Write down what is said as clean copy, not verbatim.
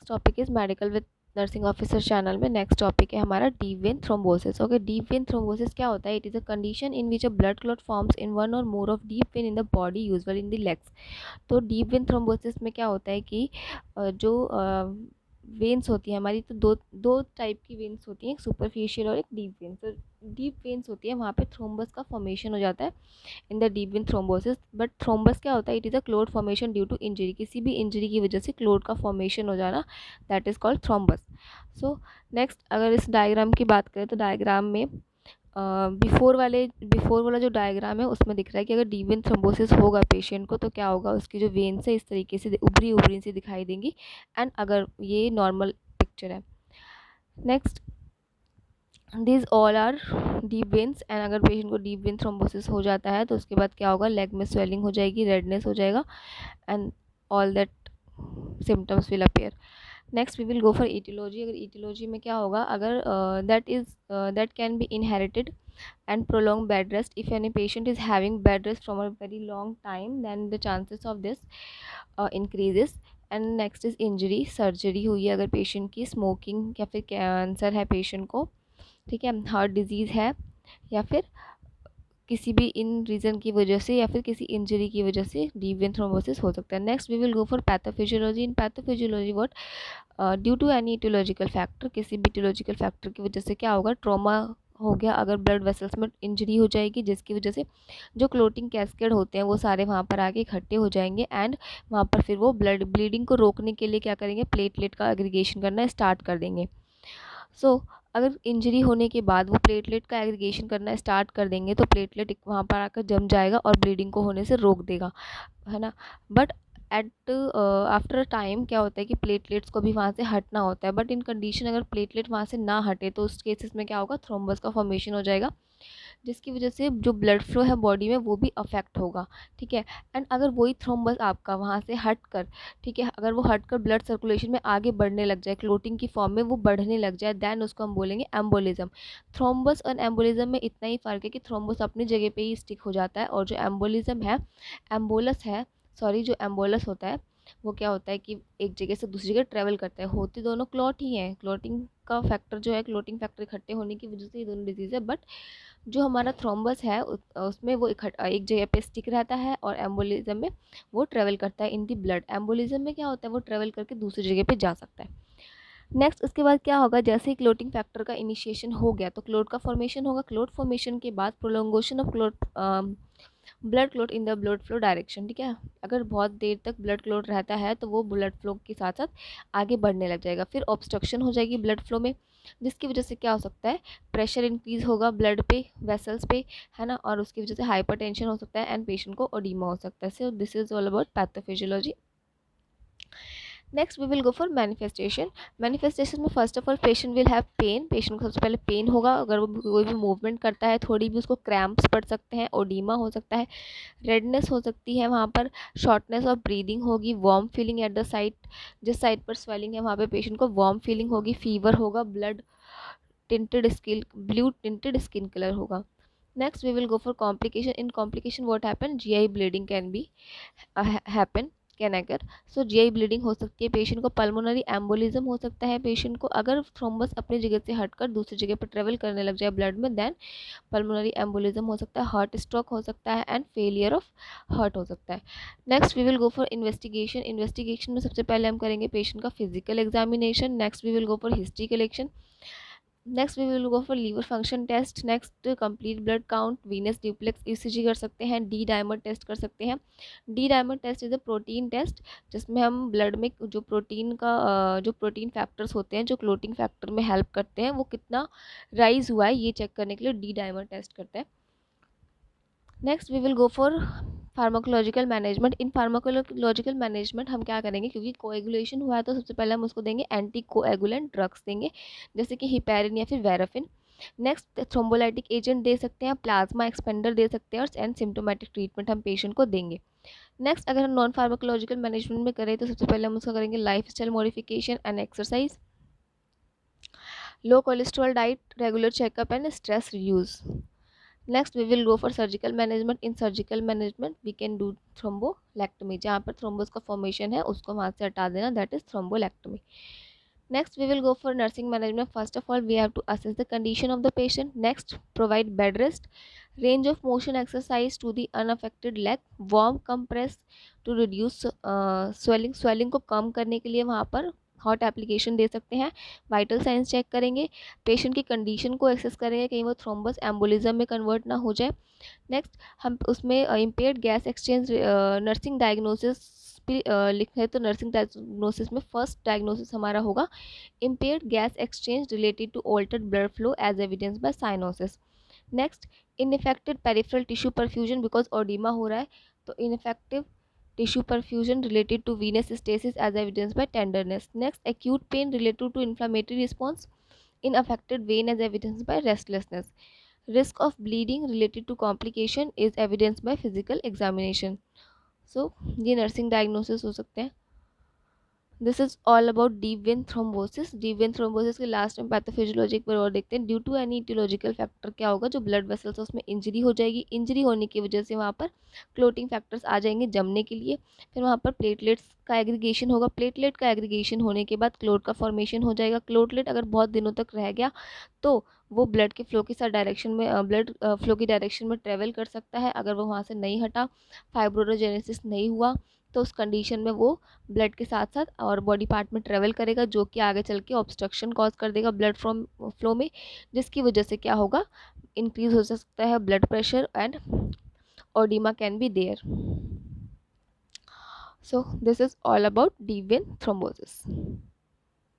Next topic is medical with nursing officer channel में next topic है हमारा deep vein thrombosis. Okay, deep vein thrombosis क्या होता है? It is a condition in which a blood clot forms in one or more of deep vein in the body usual in the legs. तो deep vein thrombosis में क्या होता है कि जो वेन्स होती है हमारी, तो दो दो टाइप की वेन्स होती हैं, एक सुपरफिशियल और एक डीप वेन। तो डीप वेन्स होती है वहाँ पे थ्रोम्बस का फॉर्मेशन हो जाता है in the deep vein thrombosis. But thrombus क्या होता है? It is a clot formation due to injury, किसी भी इंजरी की वजह से क्लोट का फॉर्मेशन हो जाना, that is called thrombus. So next अगर इस डायग्राम की बात करें तो डायग्राम में बिफोर वाला जो डायग्राम है उसमें दिख रहा है कि अगर डीप वेन थ्रोम्बोसिस होगा पेशेंट को तो क्या होगा, उसकी जो वेन्स है इस तरीके से उभरी उभरी सी दिखाई देंगी। एंड अगर ये नॉर्मल पिक्चर है। Next, this all are deep veins. And अगर पेशेंट को डीप वेन थ्रोम्बोसिस हो जाता है तो उसके बाद क्या होगा, लेग में स्वेलिंग हो जाएगी, रेडनेस हो जाएगा and all that symptoms will appear. Next we will go for aetiology. अगर ईटियोलॉजी में क्या होगा, अगर that can be inherited and prolonged bed rest. If any patient is having bed rest from a very long time, then the chances of this increases. And next is injury, surgery हुई है अगर patient की, smoking या फिर cancer है patient को, ठीक है, हार्ट डिजीज़ है, या फिर किसी भी इन रीज़न की वजह से या फिर किसी इंजरी की वजह से डीप वेन थ्रोम्बोसिस हो सकता है। Next we will go for pathophysiology. In pathophysiology what, due to any aetiological factor, किसी भी इटियोलॉजिकल फैक्टर की वजह से क्या होगा, ट्रॉमा हो गया, अगर ब्लड वेसल्स में इंजरी हो जाएगी जिसकी वजह से जो क्लोटिंग कैस्केड होते हैं वो सारे वहाँ पर आके इकट्ठे हो जाएंगे एंड वहाँ पर फिर वो ब्लीडिंग को रोकने के लिए क्या करेंगे, प्लेटलेट का एग्रीगेशन करना स्टार्ट कर देंगे। सो अगर इंजरी होने के बाद वो प्लेटलेट का एग्रीगेशन करना स्टार्ट कर देंगे तो प्लेटलेट वहाँ पर आकर जम जाएगा और ब्लीडिंग को होने से रोक देगा, है ना। But at after a time क्या होता है कि प्लेटलेट्स को भी वहाँ से हटना होता है, बट इन कंडीशन अगर प्लेटलेट वहाँ से ना हटे तो उस केसेस में क्या होगा, थ्रोम्बस का फॉर्मेशन हो जाएगा जिसकी वजह से जो ब्लड फ्लो है बॉडी में वो भी अफेक्ट होगा, ठीक है। एंड अगर वही थ्रोम्बस आपका वहाँ से हट कर, ठीक है, अगर वो हट कर ब्लड सर्कुलेशन में आगे बढ़ने लग जाए, क्लोटिंग की फॉर्म में वो बढ़ने लग जाए, देन उसको हम बोलेंगे एम्बोलिज्म। थ्रोम्बस और एम्बोलिज्म में इतना ही फ़र्क है कि थ्रोम्बस अपनी जगह पे ही स्टिक हो जाता है और जो एम्बोलिज्म है, एम्बोलस है, सॉरी, जो एम्बोलस होता है वो क्या होता है कि एक जगह से दूसरी जगह ट्रैवल करता है। होते दोनों क्लॉट ही हैं, क्लॉटिंग का फैक्टर जो है, क्लॉटिंग फैक्टर इकट्ठे होने की वजह से ये दोनों डिजीज़ है। बट जो हमारा थ्रोम्बस है उसमें वो एक जगह पे स्टिक रहता है और एम्बोलिज्म में वो ट्रेवल करता है इन दी ब्लड। एम्बोलिज्म में क्या होता है, वो ट्रेवल करके दूसरी जगह पे जा सकता है। नेक्स्ट उसके बाद क्या होगा, जैसे ही क्लोटिंग फैक्टर का इनिशिएशन हो गया तो क्लोट का फॉर्मेशन होगा। क्लोट फॉर्मेशन के बाद prolongation of clot, blood clot in the blood flow direction, ठीक है। अगर बहुत देर तक ब्लड क्लोट रहता है तो वो ब्लड फ्लो के साथ साथ आगे बढ़ने लग जाएगा, फिर ऑब्स्ट्रक्शन हो जाएगी ब्लड फ्लो में जिसकी वजह से क्या हो सकता है, प्रेशर इंक्रीज होगा ब्लड पे, वेसल्स पे, है ना, और उसकी वजह से हाइपरटेंशन हो सकता है एंड पेशेंट को ओडीमा हो सकता है। So this is all about pathophysiology. Next we will go for manifestation. Manifestation में first of all patient will have pain, patient को सबसे पहले पेन होगा, अगर वो कोई भी मूवमेंट करता है थोड़ी भी उसको क्रैम्प्स पड़ सकते हैं, ओडीमा हो सकता है, रेडनेस हो सकती है वहाँ पर, शॉर्टनेस ऑफ ब्रीदिंग होगी, warm feeling at the site, जिस साइड पर स्वेलिंग है वहाँ पे पेशेंट को वार्म फीलिंग होगी, फीवर होगा, ब्लू टिंटेड स्किन कलर होगा। Next we will go for complication. In complication what happen, GI bleeding can be happen, can occur. So GI bleeding हो सकती है पेशेंट को, पल्मोनरी एम्बोलिज्म हो सकता है पेशेंट को, अगर थ्रोम्बस अपनी जगह से हटकर दूसरी जगह पर ट्रेवल करने लग जाए ब्लड में, देन पल्मोनरी एम्बोलिज्म हो सकता है, हार्ट स्ट्रोक हो सकता है एंड फेलियर ऑफ हार्ट हो सकता है। Next we will go for investigation. Investigation में सबसे पहले हम करेंगे पेशेंट का physical examination. Next we will go for history collection. Next we will go for liver function test. Next complete blood count, venous duplex ECG कर सकते हैं, D dimer test कर सकते हैं। D dimer test is a protein test जिसमें हम blood में जो प्रोटीन का जो प्रोटीन फैक्टर्स होते हैं जो क्लोटिंग फैक्टर में हेल्प करते हैं वो कितना राइज हुआ है ये चेक करने के लिए डी डायमर टेस्ट करते हैं। Next we will go for pharmacological management. In pharmacological management हम क्या करेंगे, क्योंकि कोएगुलेशन हुआ है तो सबसे पहले हम उसको देंगे एंटी कोएगुलेंट ड्रग्स देंगे जैसे कि हिपेरिन या फिर वेराफिन। नेक्स्ट थ्रोम्बोलाइटिक एजेंट दे सकते हैं, प्लाज्मा एक्सपेंडर दे सकते हैं और एंड सिम्टोमेटिक ट्रीटमेंट हम पेशेंट को देंगे। नेक्स्ट अगर हम नॉन फार्माकोलॉजिकल मैनेजमेंट में करें तो सबसे पहले हम उसका करेंगे life style modification and exercise, low cholesterol diet, regular checkup and stress reduce. Next we will go for surgical management. In surgical management we can do thrombolectomy. जहाँ पर थ्रोम्बोस का फॉर्मेशन है उसको वहाँ से हटा देना, that is thrombolectomy. Next, we will go for nursing management. First of all, we have to assess the condition of the patient. Next, provide bed rest, range of motion exercise to the unaffected leg, warm compress to reduce swelling. Swelling को कम करने के लिए वहाँ पर hot application दे सकते हैं. Vital science check करेंगे, patient की कंडीशन को एक्सेस करेंगे कहीं वो थ्रोम्बस एम्बोलिज्म में कन्वर्ट ना हो जाए. नेक्स्ट हम उसमें impaired gas exchange nursing diagnosis भी लिखे तो नर्सिंग डायग्नोसिस में फर्स्ट डायग्नोसिस हमारा होगा impaired gas exchange related to altered blood flow as evidenced by cyanosis. Next, ineffective peripheral tissue perfusion because edema हो रहा है तो ineffective tissue perfusion related to venous stasis as evidenced by tenderness. Next, acute pain related to inflammatory response in affected vein as evidenced by restlessness. Risk of bleeding related to complication is evidenced by physical examination. So ये nursing diagnosis हो सकते हैं. This is all about deep vein thrombosis. Deep vein thrombosis के last में pathophysiology पर और देखते हैं. Due to any aetiological factor क्या होगा, जो ब्लड वेसल्स उसमें इंजरी हो जाएगी. इंजरी होने की वजह से वहाँ पर क्लोटिंग फैक्टर्स आ जाएंगे जमने के लिए. फिर वहाँ पर प्लेटलेट्स का एग्रीगेशन होगा. प्लेटलेट का एग्रीगेशन होने के बाद क्लोट का फॉर्मेशन हो जाएगा. क्लोटलेट अगर बहुत दिनों तक रह गया तो वो ब्लड के फ्लो की साथ डायरेक्शन में ब्लड फ्लो की डायरेक्शन में ट्रेवल कर सकता है. अगर वो वहाँ से नहीं हटा, फाइब्रोजेनेसिस नहीं हुआ, तो उस कंडीशन में वो ब्लड के साथ साथ और बॉडी पार्ट में ट्रेवल करेगा, जो कि आगे चल के ऑब्स्ट्रक्शन कॉज कर देगा ब्लड फ्लो में, जिसकी वजह से क्या होगा, इंक्रीज हो सकता है blood pressure and oedema can be there. So this is all about deep vein thrombosis.